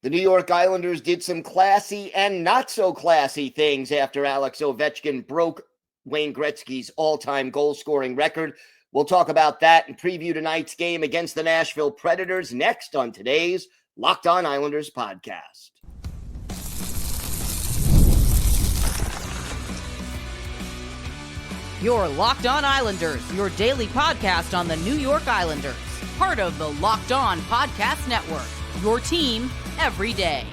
The New York Islanders did some classy and not so classy things after Alex Ovechkin broke Wayne Gretzky's all-time goal-scoring record. We'll talk about that and preview tonight's game against the Nashville Predators next on today's Locked On Islanders podcast. Your Locked On Islanders, your daily podcast on the New York Islanders. Part of the Locked On Podcast Network, your team every day.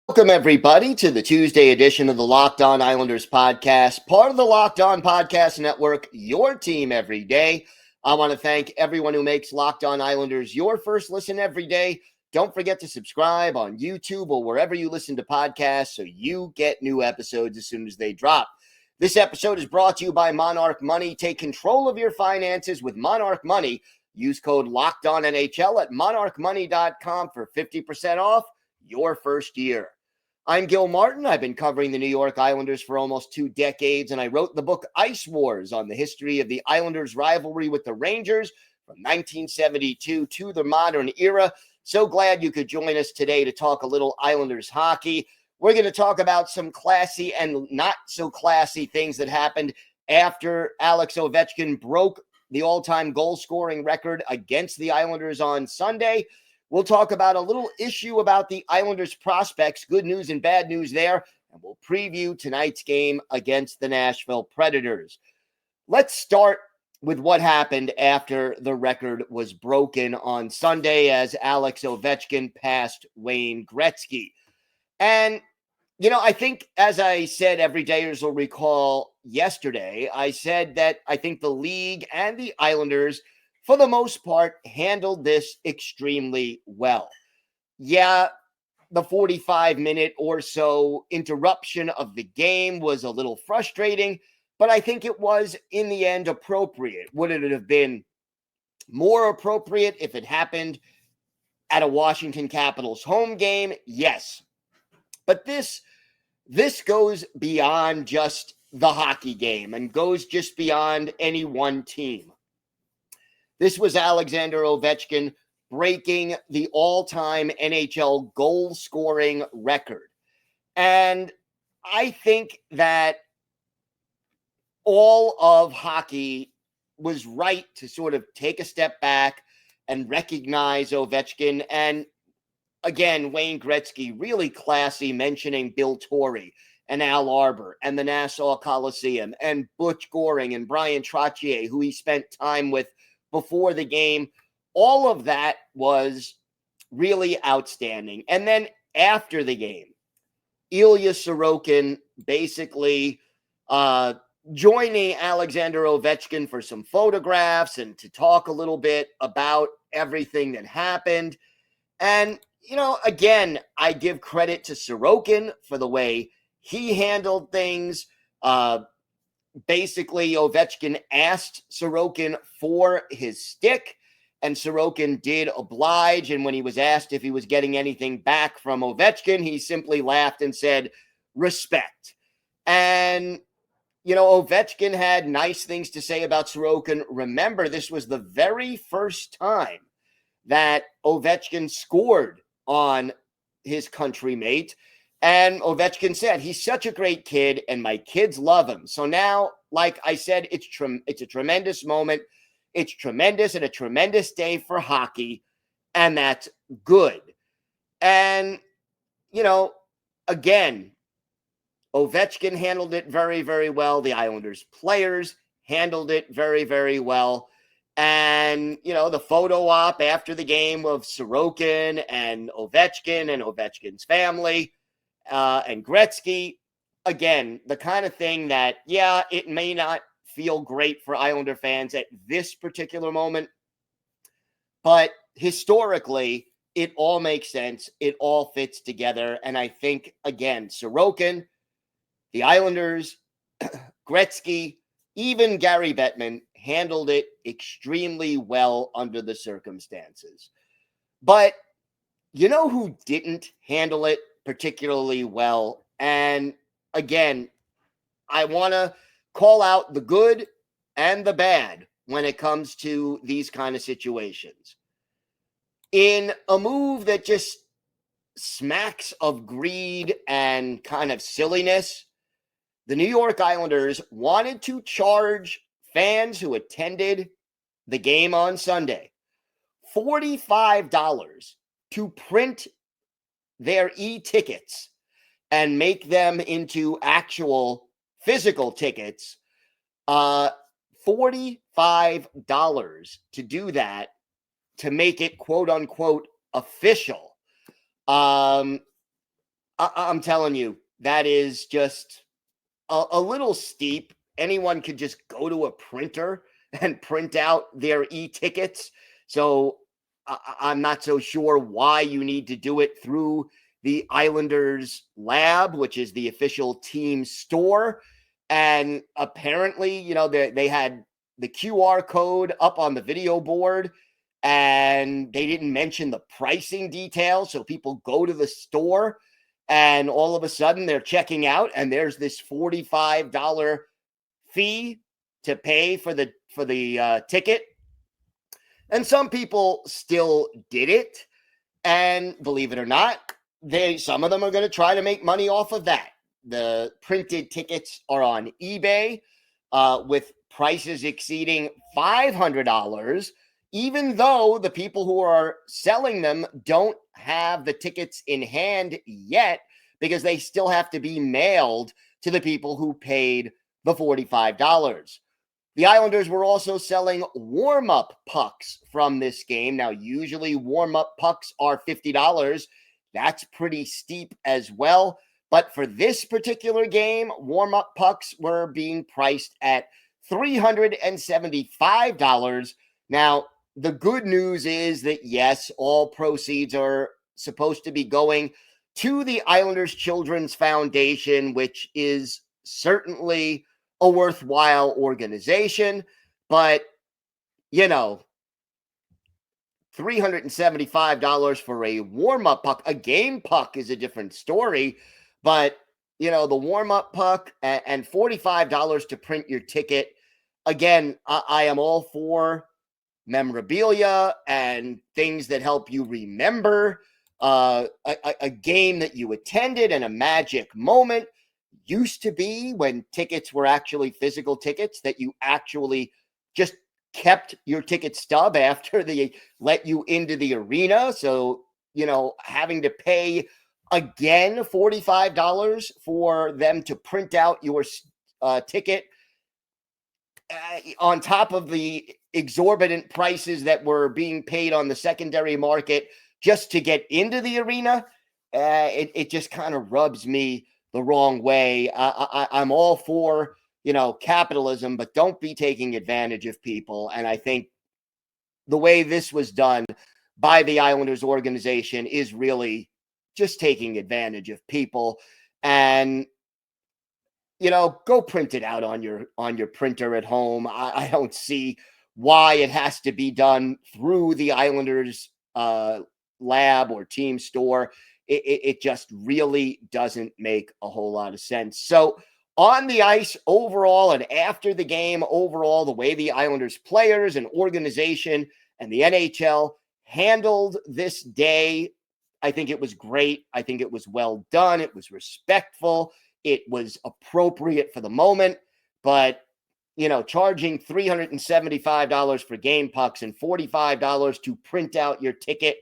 Welcome, everybody, to the Tuesday edition of the Locked On Islanders podcast, part of the Locked On Podcast Network, your team every day. I want to thank everyone who makes Locked On Islanders your first listen every day. Don't forget to subscribe on YouTube or wherever you listen to podcasts so you get new episodes as soon as they drop. This episode is brought to you by Monarch Money. Take control of your finances with Monarch Money. Use code LOCKEDONNHL at monarchmoney.com for 50% off your first year. I'm Gil Martin. I've been covering the New York Islanders for almost 2 decades, and I wrote the book Ice Wars on the history of the Islanders' rivalry with the Rangers from 1972 to the modern era. So glad you could join us today to talk a little Islanders hockey. We're going to talk about some classy and not so classy things that happened after Alex Ovechkin broke the all-time goal-scoring record against the Islanders on Sunday. We'll talk about a little issue about the Islanders' prospects, good news and bad news there, and we'll preview tonight's game against the Nashville Predators. Let's start with what happened after the record was broken on Sunday as Alex Ovechkin passed Wayne Gretzky. And I think, as I said, everydayers will recall yesterday, I said that I think the league and the Islanders, for the most part, handled this extremely well. Yeah, the 45-minute or so interruption of the game was a little frustrating, but I think it was, in the end, appropriate. Would it have been more appropriate if it happened at a Washington Capitals home game? Yes. But this goes beyond just the hockey game and goes just beyond any one team. This was Alexander Ovechkin breaking the all-time NHL goal-scoring record. And I think that all of hockey was right to sort of take a step back and recognize Ovechkin. And again, Wayne Gretzky, really classy, mentioning Bill Torrey and Al Arbor and the Nassau Coliseum and Butch Goring and Brian Trottier, who he spent time with before the game. All of that was really outstanding. And then after the game, Ilya Sorokin basically joining Alexander Ovechkin for some photographs and to talk a little bit about everything that happened. And again, I give credit to Sorokin for the way he handled things. Basically, Ovechkin asked Sorokin for his stick, and Sorokin did oblige. And when he was asked if he was getting anything back from Ovechkin, he simply laughed and said, respect. And, Ovechkin had nice things to say about Sorokin. Remember, this was the very first time that Ovechkin scored on his countrymate. And Ovechkin said, he's such a great kid and my kids love him. So now, like I said, it's a tremendous moment. It's tremendous and a tremendous day for hockey. And that's good. And, again, Ovechkin handled it very, very well. The Islanders players handled it very, very well. And, the photo op after the game of Sorokin and Ovechkin's family and Gretzky, again, the kind of thing that, it may not feel great for Islander fans at this particular moment, but historically, it all makes sense. It all fits together. And I think, again, Sorokin, the Islanders, Gretzky, even Gary Bettman handled it extremely well under the circumstances. But who didn't handle it particularly well? And again, I want to call out the good and the bad when it comes to these kind of situations. In a move that just smacks of greed and kind of silliness, the New York Islanders wanted to charge fans who attended the game on Sunday $45 to print their e-tickets and make them into actual physical tickets. $45 to do that, to make it quote unquote official. I'm telling you, that is just a little steep. Anyone could just go to a printer and print out their e-tickets. So I'm not so sure why you need to do it through the Islanders lab, which is the official team store. And apparently, you know, they had the QR code up on the video board, and they didn't mention the pricing details. So people go to the store, and all of a sudden they're checking out, and there's this $45 fee to pay for the ticket. And some people still did it. And believe it or not, some of them are going to try to make money off of that. The printed tickets are on eBay with prices exceeding $500, even though the people who are selling them don't have the tickets in hand yet, because they still have to be mailed to the people who paid the $45. The Islanders were also selling warm-up pucks from this game. Now, usually warm-up pucks are $50. That's pretty steep as well. But for this particular game, warm-up pucks were being priced at $375. Now, the good news is that, yes, all proceeds are supposed to be going to the Islanders Children's Foundation, which is certainly a worthwhile organization. But, you know, $375 for a warm-up puck. A game puck is a different story. But, you know, the warm-up puck and $45 to print your ticket. Again, I am all for memorabilia and things that help you remember a game that you attended and a magic moment. Used to be, when tickets were actually physical tickets, that you actually just kept your ticket stub after they let you into the arena. So, you know, having to pay again $45 for them to print out your ticket on top of the exorbitant prices that were being paid on the secondary market just to get into the arena, it just kind of rubs me the wrong way. I'm all for, you know, capitalism, but don't be taking advantage of people. And I think the way this was done by the Islanders organization is really just taking advantage of people. And, you know, go print it out on your printer at home. I don't see why it has to be done through the Islanders lab or team store. It just really doesn't make a whole lot of sense. So on the ice overall, and after the game overall, the way the Islanders players and organization and the NHL handled this day, I think it was great. I think it was well done. It was respectful. It was appropriate for the moment. But, you know, charging $375 for game pucks and $45 to print out your ticket,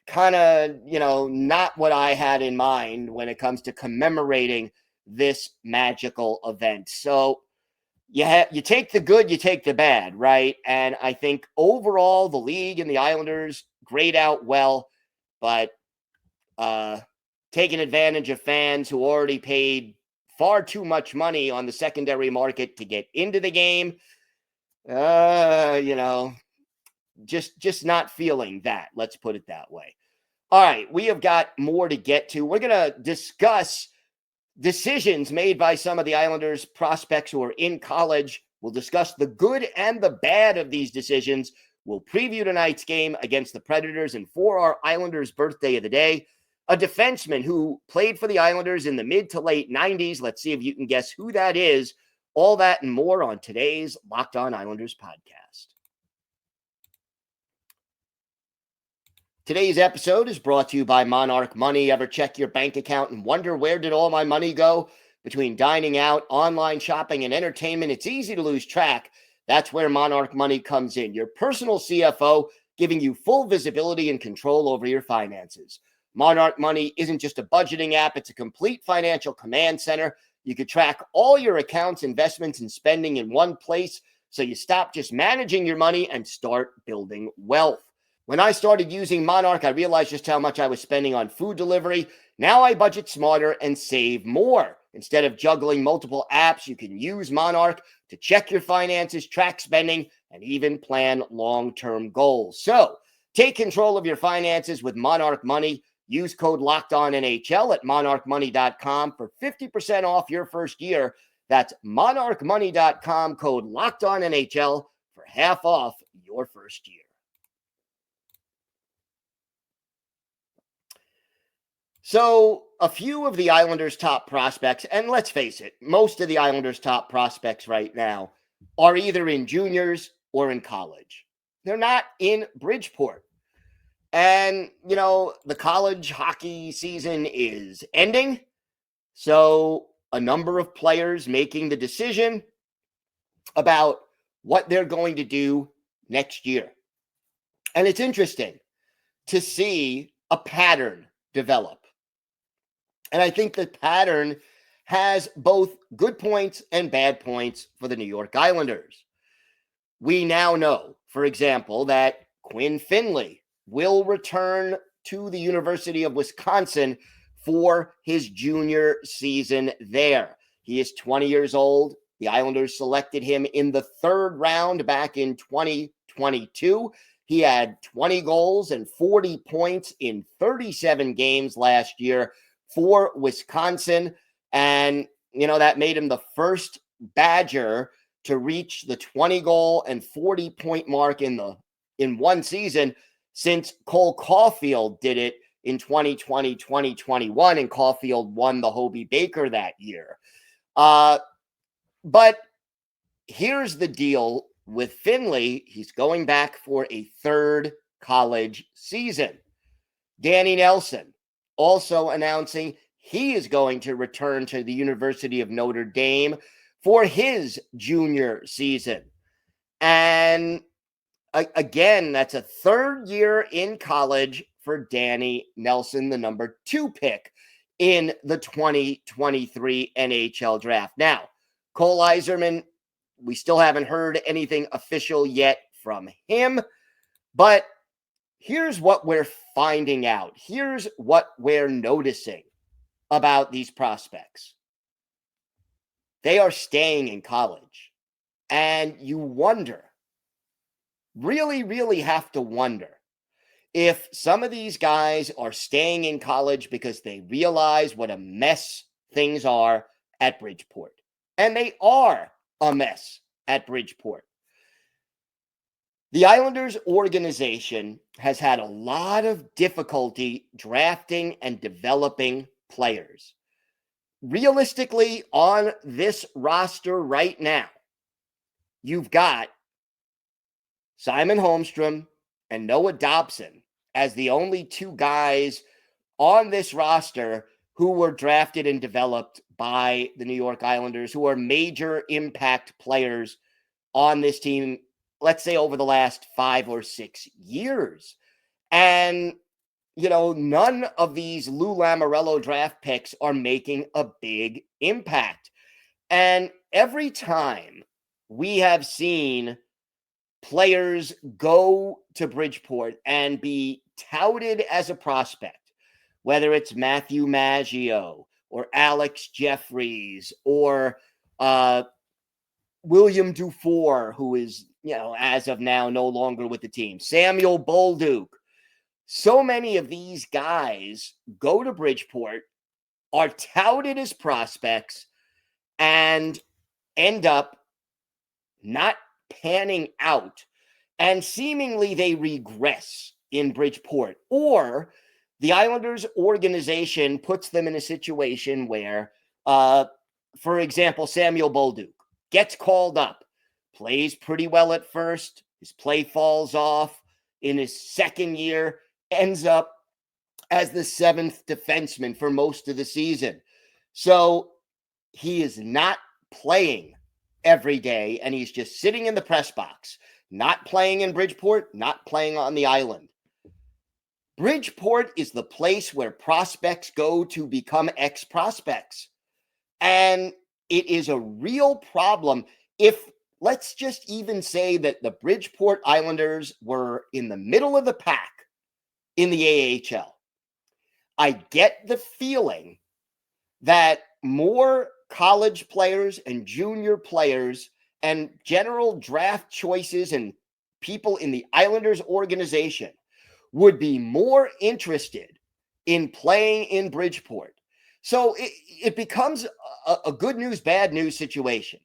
kind of, you know, not what I had in mind when it comes to commemorating this magical event. So you take the good, you take the bad, right? And I think overall the league and the Islanders grayed out well, but taking advantage of fans who already paid far too much money on the secondary market to get into the game, you know, just not feeling that. Let's put it that way. All right, we have got more to get to. We're going to discuss decisions made by some of the Islanders prospects who are in college. We'll discuss the good and the bad of these decisions. We'll preview tonight's game against the Predators. And for our Islanders birthday of the day, a defenseman who played for the Islanders in the mid to late 90s. Let's see if you can guess who that is. All that and more on today's Locked On Islanders podcast. Today's episode is brought to you by Monarch Money. Ever check your bank account and wonder where did all my money go? Between dining out, online shopping, and entertainment, it's easy to lose track. That's where Monarch Money comes in, your personal CFO, giving you full visibility and control over your finances. Monarch Money isn't just a budgeting app, it's a complete financial command center. You can track all your accounts, investments, and spending in one place, so you stop just managing your money and start building wealth. When I started using Monarch, I realized just how much I was spending on food delivery. Now I budget smarter and save more. Instead of juggling multiple apps, you can use Monarch to check your finances, track spending, and even plan long-term goals. So take control of your finances with Monarch Money. Use code LOCKEDONNHL at monarchmoney.com for 50% off your first year. That's monarchmoney.com, code LOCKEDONNHL for half off your first year. So a few of the Islanders' top prospects, and let's face it, most of the Islanders' top prospects right now are either in juniors or in college. They're not in Bridgeport. And, you know, the college hockey season is ending. So a number of players making the decision about what they're going to do next year. And it's interesting to see a pattern develop. And I think the pattern has both good points and bad points for the New York Islanders. We now know, for example, that Quinn Finley will return to the University of Wisconsin for his junior season there. He is 20 years old. The Islanders selected him in the third round back in 2022. He had 20 goals and 40 points in 37 games last year for Wisconsin. And, you know, that made him the first Badger to reach the 20 goal and 40 point mark in one season since Cole Caulfield did it in 2020, 2021, and Caulfield won the Hobey Baker that year. But here's the deal with Finley. He's going back for a third college season. Danny Nelson also announcing he is going to return to the University of Notre Dame for his junior season. And again, that's a third year in college for Danny Nelson, the number 2 pick in the 2023 NHL draft. Now, Cole Yzerman, we still haven't heard anything official yet from him, but here's what we're finding out. Here's what we're noticing about these prospects. They are staying in college. And you wonder, really have to wonder, if some of these guys are staying in college because they realize what a mess things are at Bridgeport. And they are a mess at Bridgeport. The Islanders organization has had a lot of difficulty drafting and developing players. Realistically, on this roster right now, you've got Simon Holmstrom and Noah Dobson as the only 2 guys on this roster who were drafted and developed by the New York Islanders, who are major impact players on this team, let's say over the last 5 or 6 years. And, you know, none of these Lou Lamoriello draft picks are making a big impact. And every time we have seen players go to Bridgeport and be touted as a prospect, whether it's Matthew Maggio or Alex Jeffries or William Dufour, who is, you know, as of now, no longer with the team, Samuel Bolduc. So many of these guys go to Bridgeport, are touted as prospects, and end up not panning out. And seemingly they regress in Bridgeport. Or the Islanders organization puts them in a situation where, for example, Samuel Bolduc gets called up, plays pretty well at first, his play falls off in his second year, ends up as the 7th defenseman for most of the season. So he is not playing every day, and he's just sitting in the press box, not playing in Bridgeport, not playing on the island. Bridgeport is the place where prospects go to become ex-prospects. And it is a real problem if, let's just even say that the Bridgeport Islanders were in the middle of the pack in the AHL. I get the feeling that more college players and junior players and general draft choices and people in the Islanders organization would be more interested in playing in Bridgeport. So it becomes a good news, bad news situation.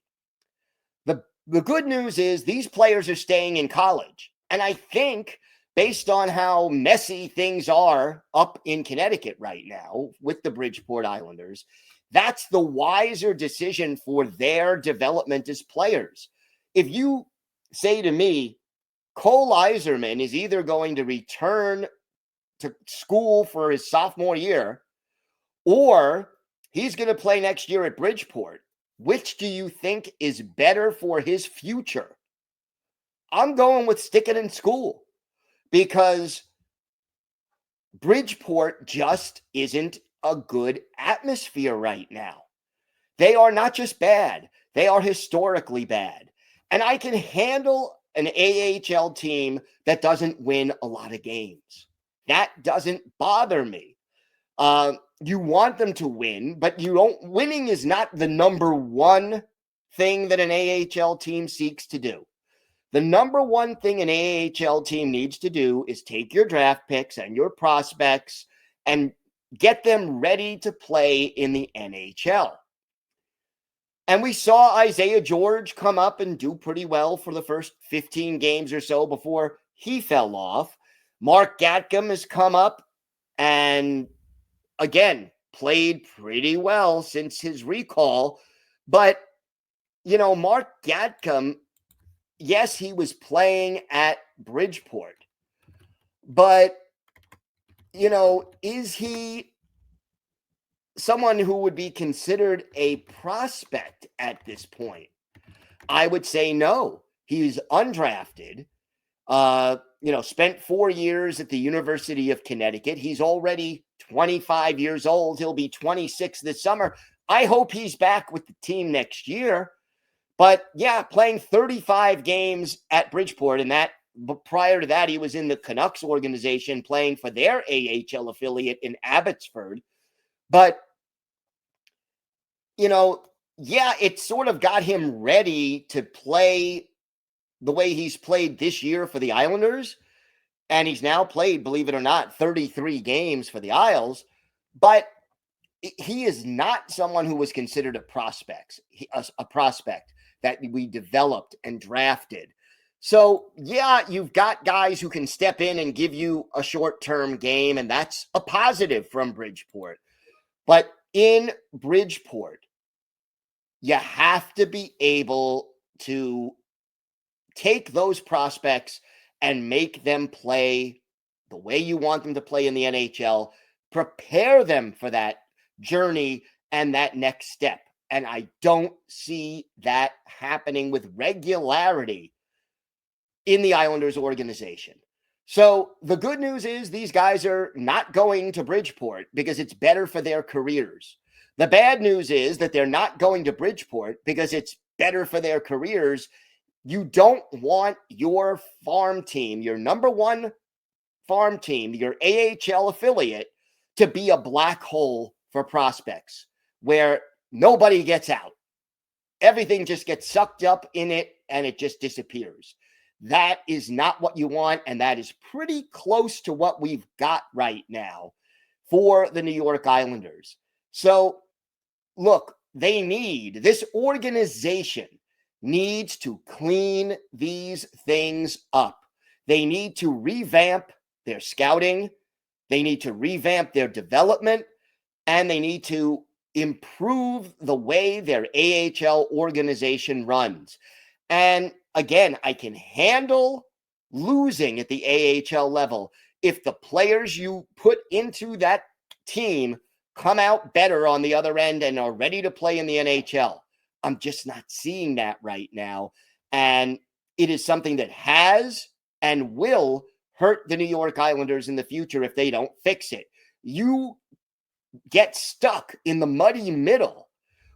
The good news is these players are staying in college. And I think based on how messy things are up in Connecticut right now with the Bridgeport Islanders, that's the wiser decision for their development as players. If you say to me, Cole Iserman is either going to return to school for his sophomore year or he's going to play next year at Bridgeport, which do you think is better for his future? I'm going with sticking in school because Bridgeport just isn't a good atmosphere right now. They are not just bad, they are historically bad. And I can handle an AHL team that doesn't win a lot of games. That doesn't bother me. You want them to win, but winning is not the number one thing that an AHL team seeks to do. The number one thing an AHL team needs to do is take your draft picks and your prospects and get them ready to play in the NHL. And we saw Isaiah George come up and do pretty well for the first 15 games or so before he fell off. Mark Gatcomb has come up and, again, played pretty well since his recall. But, Mark Gatcomb, yes, he was playing at Bridgeport. But, is he someone who would be considered a prospect at this point? I would say no. He's undrafted, spent 4 years at the University of Connecticut. He's already 25 years old. He'll be 26 this summer. I hope he's back with the team next year. But yeah, playing 35 games at Bridgeport, but prior to that, he was in the Canucks organization playing for their AHL affiliate in Abbotsford. But, it sort of got him ready to play the way he's played this year for the Islanders. And he's now played, believe it or not, 33 games for the Isles. But he is not someone who was considered a prospect that we developed and drafted. So, yeah, you've got guys who can step in and give you a short-term game, and that's a positive from Bridgeport. But in Bridgeport, you have to be able to take those prospects and make them play the way you want them to play in the NHL, prepare them for that journey and that next step. And I don't see that happening with regularity in the Islanders organization. So the good news is these guys are not going to Bridgeport because it's better for their careers. The bad news is that they're not going to Bridgeport because it's better for their careers. You don't want your farm team, your number one farm team, your AHL affiliate, to be a black hole for prospects where nobody gets out. Everything just gets sucked up in it and it just disappears. That is not what you want, and that is pretty close to what we've got right now for the New York Islanders. So, look, this organization needs to clean these things up. They need to revamp their scouting. They need to revamp their development, and they need to improve the way their AHL organization runs. And again, I can handle losing at the AHL level. if the players you put into that team come out better on the other end and are ready to play in the NHL. I'm just not seeing that right now. And it is something that has and will hurt the New York Islanders in the future if they don't fix it. You get stuck in the muddy middle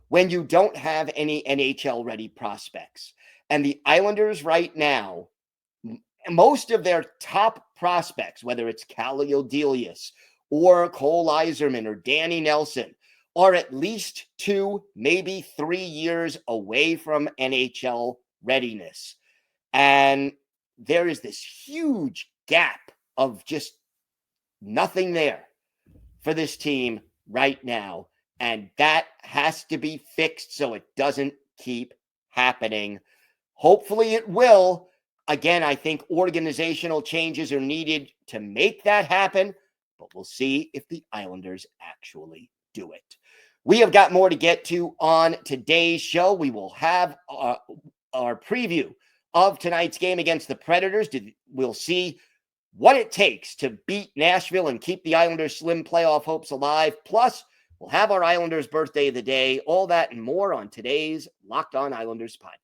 when you don't have any NHL ready prospects. And the Islanders right now, most of their top prospects, whether it's Kallio Delius or Cole Iserman or Danny Nelson, are at least 2, maybe 3 years away from NHL readiness. And there is this huge gap of just nothing there for this team right now. And that has to be fixed so it doesn't keep happening. Hopefully it will. Again, I think organizational changes are needed to make that happen, but we'll see if the Islanders actually do it. We have got more to get to on today's show. We will have our preview of tonight's game against the Predators. We'll see what it takes to beat Nashville and keep the Islanders' slim playoff hopes alive. Plus, we'll have our Islanders' birthday of the day. All that and more on today's Locked On Islanders podcast.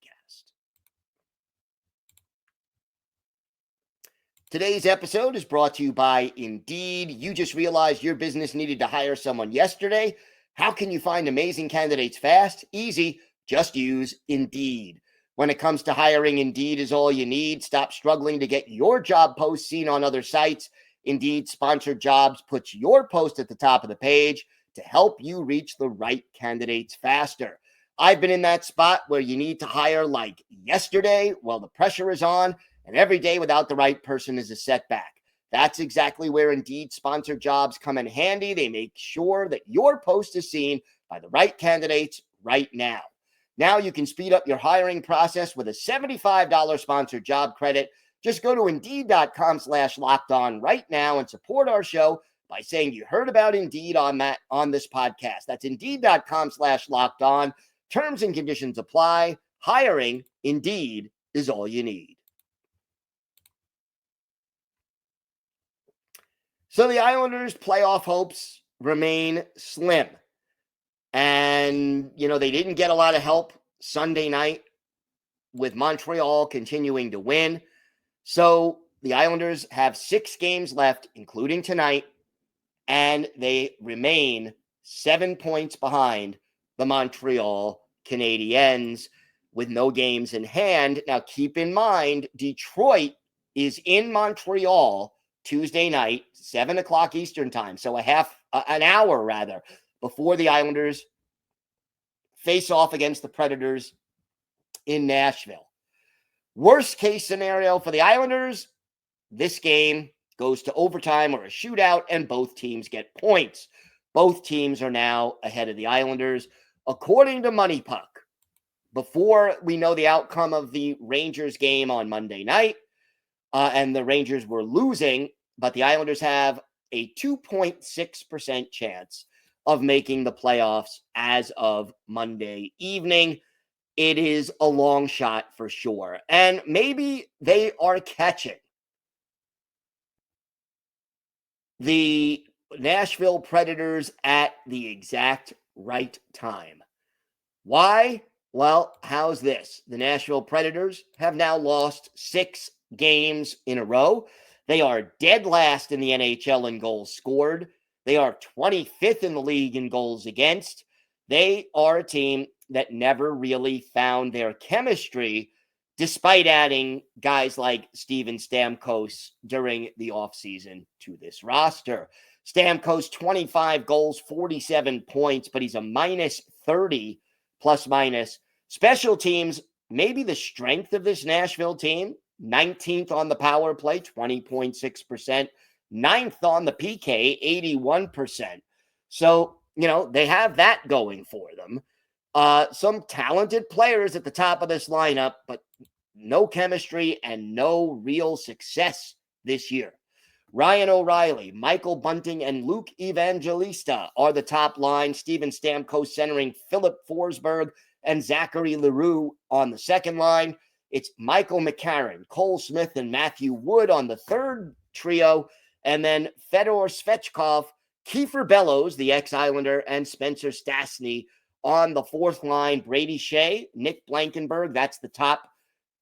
Today's episode is brought to you by Indeed. You just realized your business needed to hire someone yesterday. How can you find amazing candidates fast? Easy. Just use Indeed. When it comes to hiring, Indeed is all you need. Stop struggling to get your job post seen on other sites. Indeed Sponsored Jobs puts your post at the top of the page to help you reach the right candidates faster. I've been in that spot where you need to hire like yesterday while the pressure is on, and every day without the right person is a setback. That's exactly where Indeed Sponsored Jobs come in handy. They make sure that your post is seen by the right candidates right now. Now you can speed up your hiring process with a $75 sponsored job credit. Just go to Indeed.com/lockedon right now and support our show by saying you heard about Indeed on this podcast. That's Indeed.com/lockedon. Terms and conditions apply. Hiring, Indeed, is all you need. So the Islanders' playoff hopes remain slim. And, they didn't get a lot of help Sunday night with Montreal continuing to win. So the Islanders have 6 games left, including tonight, and they remain 7 points behind the Montreal Canadiens with no games in hand. Now, keep in mind, Detroit is in Montreal Tuesday night, 7 o'clock Eastern time. So an hour before the Islanders face off against the Predators in Nashville. Worst case scenario for the Islanders, this game goes to overtime or a shootout and both teams get points. Both teams are now ahead of the Islanders. According to Money Puck, before we know the outcome of the Rangers game on Monday night, and the Rangers were losing, but the Islanders have a 2.6% chance of making the playoffs as of Monday evening. It is a long shot for sure. And maybe they are catching the Nashville Predators at the exact right time. Why? Well, how's this? The Nashville Predators have now lost 6 games in a row. They are dead last in the NHL in goals scored. They are 25th in the league in goals against. They are a team that never really found their chemistry, despite adding guys like Steven Stamkos during the offseason to this roster. Stamkos, 25 goals, 47 points, but he's a minus 30 plus minus. Special teams, maybe the strength of this Nashville team, 19th on the power play, 20.6%, 9th on the PK, 81%. So, they have that going for them. Some talented players at the top of this lineup, but no chemistry and no real success this year. Ryan O'Reilly, Michael Bunting, and Luke Evangelista are the top line. Steven Stamkos centering Philip Forsberg and Zachary Leroux on the second line. It's Michael McCarron, Cole Smith, and Matthew Wood on the third trio. And then Fedor Svechkov, Kiefer Bellows, the ex-Islander, and Spencer Stastny on the fourth line. Brady Shea, Nick Blankenberg, that's the top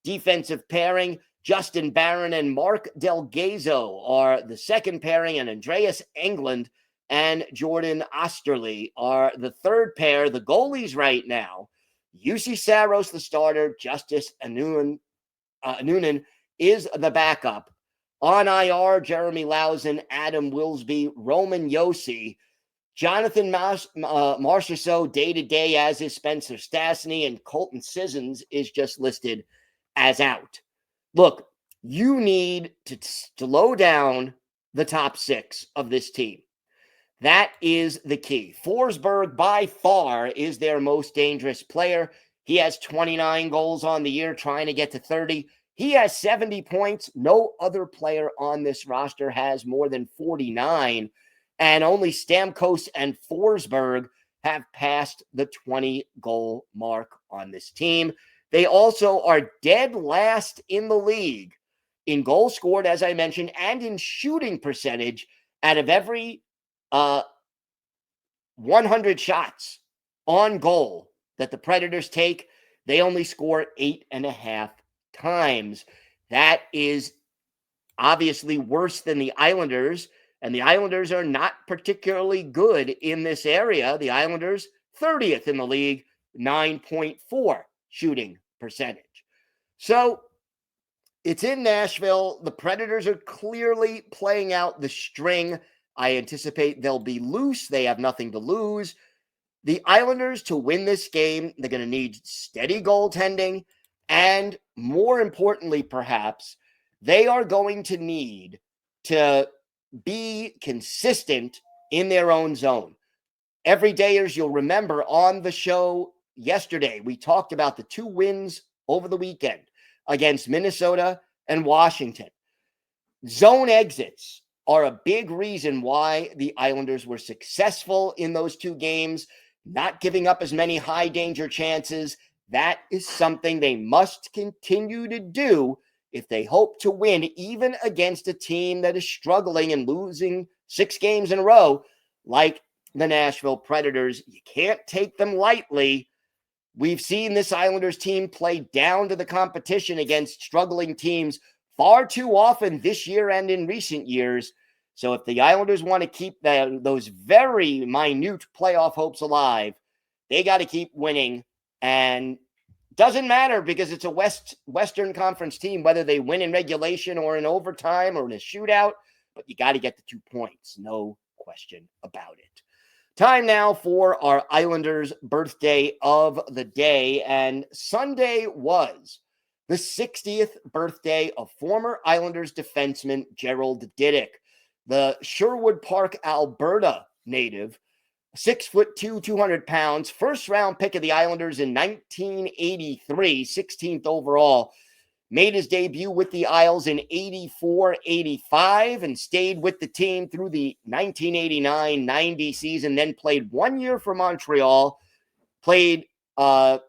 defensive pairing. Justin Barron and Mark Del Gazzo are the second pairing, and Andreas Englund and Jordan Osterley are the third pair. The goalies right now, UC Saros, the starter, Justice Noonan is the backup. On IR, Jeremy Lausen, Adam Wilsby, Roman Yossi, Jonathan Marchessault day-to-day, as is Spencer Stastny, and Colton Sissons is just listed as out. Look, you need to slow down the top six of this team. That is the key. Forsberg, by far, is their most dangerous player. He has 29 goals on the year, trying to get to 30. He has 70 points. No other player on this roster has more than 49. And only Stamkos and Forsberg have passed the 20-goal mark on this team. They also are dead last in the league in goals scored, as I mentioned, and in shooting percentage. Out of every 100 shots on goal that the Predators take, they only score 8.5 times. That is obviously worse than the Islanders, and the Islanders are not particularly good in this area. The Islanders, 30th in the league, 9.4 shooting percentage. So it's in Nashville. The Predators are clearly playing out the string. I anticipate they'll be loose. They have nothing to lose. The Islanders, to win this game, they're going to need steady goaltending, and more importantly, perhaps, they are going to need to be consistent in their own zone. Everydayers, you'll remember on the show yesterday, we talked about the 2 wins over the weekend against Minnesota and Washington. Zone exits are a big reason why the Islanders were successful in those 2 games, not giving up as many high danger chances. That is something they must continue to do if they hope to win, even against a team that is struggling and losing 6 games in a row like the Nashville Predators. You can't take them lightly. We've seen this Islanders team play down to the competition against struggling teams far too often this year and in recent years. So if the Islanders want to keep those very minute playoff hopes alive, they got to keep winning. And doesn't matter, because it's a Western Conference team, whether they win in regulation or in overtime or in a shootout, but you got to get the 2 points. No question about it. Time now for our Islanders birthday of the day. And Sunday was the 60th birthday of former Islanders defenseman Gerald Diduck, the Sherwood Park, Alberta native, 6'2", 200 pounds, first round pick of the Islanders in 1983, 16th overall. Made his debut with the Isles in 84-85 and stayed with the team through the 1989-90 season, then played 1 year for Montreal, played 5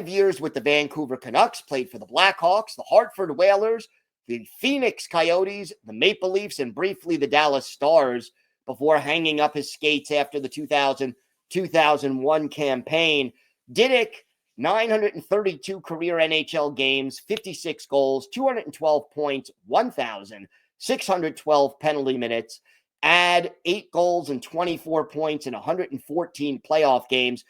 years with the Vancouver Canucks, played for the Blackhawks, the Hartford Whalers, the Phoenix Coyotes, the Maple Leafs, and briefly the Dallas Stars, before hanging up his skates after the 2000-2001 campaign. Diduck, 932 career NHL games, 56 goals, 212 points, 1,612 penalty minutes, add 8 goals and 24 points in 114 playoff games.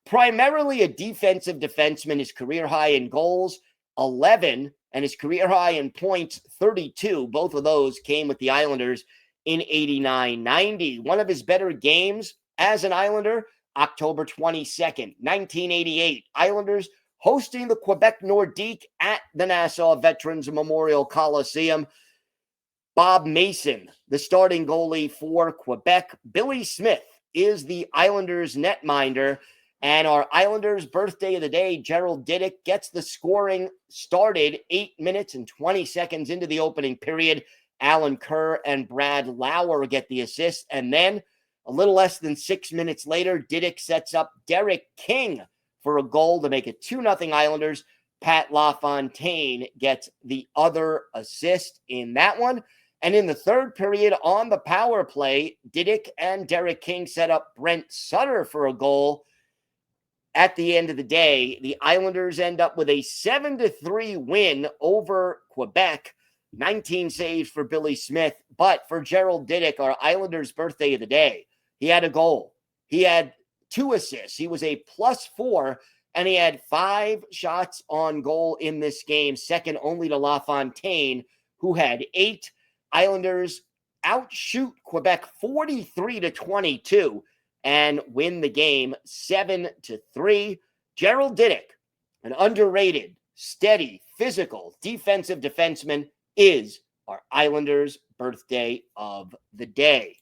Primarily a defensive defenseman, his career high in goals, 11, and his career high in points, 32. Both of those came with the Islanders in 89-90. One of his better games as an Islander, October 22nd, 1988. Islanders hosting the Quebec Nordique at the Nassau Veterans Memorial Coliseum. Bob Mason, the starting goalie for Quebec. Billy Smith is the Islanders netminder. And our Islanders birthday of the day, Gerald Diduck, gets the scoring started 8 minutes and 20 seconds into the opening period. Alan Kerr and Brad Lauer get the assist. And then a little less than 6 minutes later, Diduck sets up Derek King for a goal to make it 2-0 Islanders. Pat LaFontaine gets the other assist in that one. And in the third period on the power play, Didick and Derek King set up Brent Sutter for a goal. At the end of the day, the Islanders end up with a 7-3 win over Quebec. 19 saves for Billy Smith. But for Gerald Didick, our Islanders' birthday of the day, he had a goal. He had 2 assists. He was a +4, and he had 5 shots on goal in this game, second only to LaFontaine, who had 8. Islanders outshoot Quebec 43-22 and win the game 7-3. Gerald Didick, an underrated, steady, physical, defensive defenseman, is our Islanders' birthday of the day.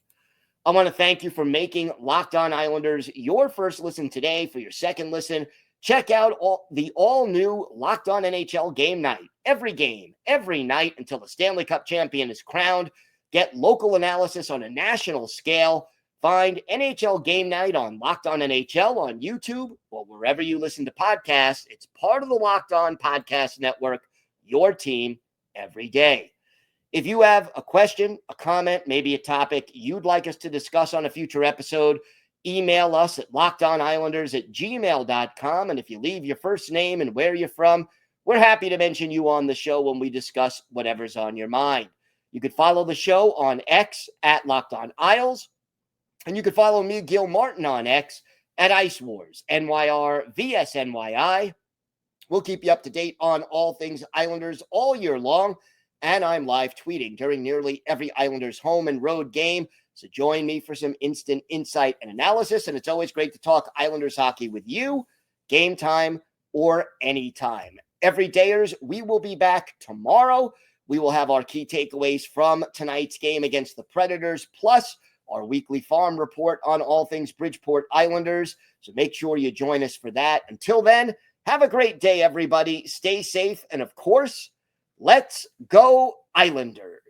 I want to thank you for making Locked On Islanders your first listen today. For your second listen, check out the all-new Locked On NHL Game Night. Every game, every night until the Stanley Cup champion is crowned. Get local analysis on a national scale. Find NHL Game Night on Locked On NHL on YouTube or wherever you listen to podcasts. It's part of the Locked On Podcast Network, your team every day. If you have a question, a comment, maybe a topic you'd like us to discuss on a future episode, email us at lockedonislanders@gmail.com. And if you leave your first name and where you're from, we're happy to mention you on the show when we discuss whatever's on your mind. You could follow the show on X at Locked On Isles. And you can follow me, Gil Martin, on X at Ice Wars, NYR, VSNYI. We'll keep you up to date on all things Islanders all year long. And I'm live tweeting during nearly every Islanders home and road game. So join me for some instant insight and analysis. And it's always great to talk Islanders hockey with you, game time or anytime. Everydayers, we will be back tomorrow. We will have our key takeaways from tonight's game against the Predators, plus our weekly farm report on all things Bridgeport Islanders. So make sure you join us for that. Until then, have a great day, everybody. Stay safe. And of course, let's go Islanders.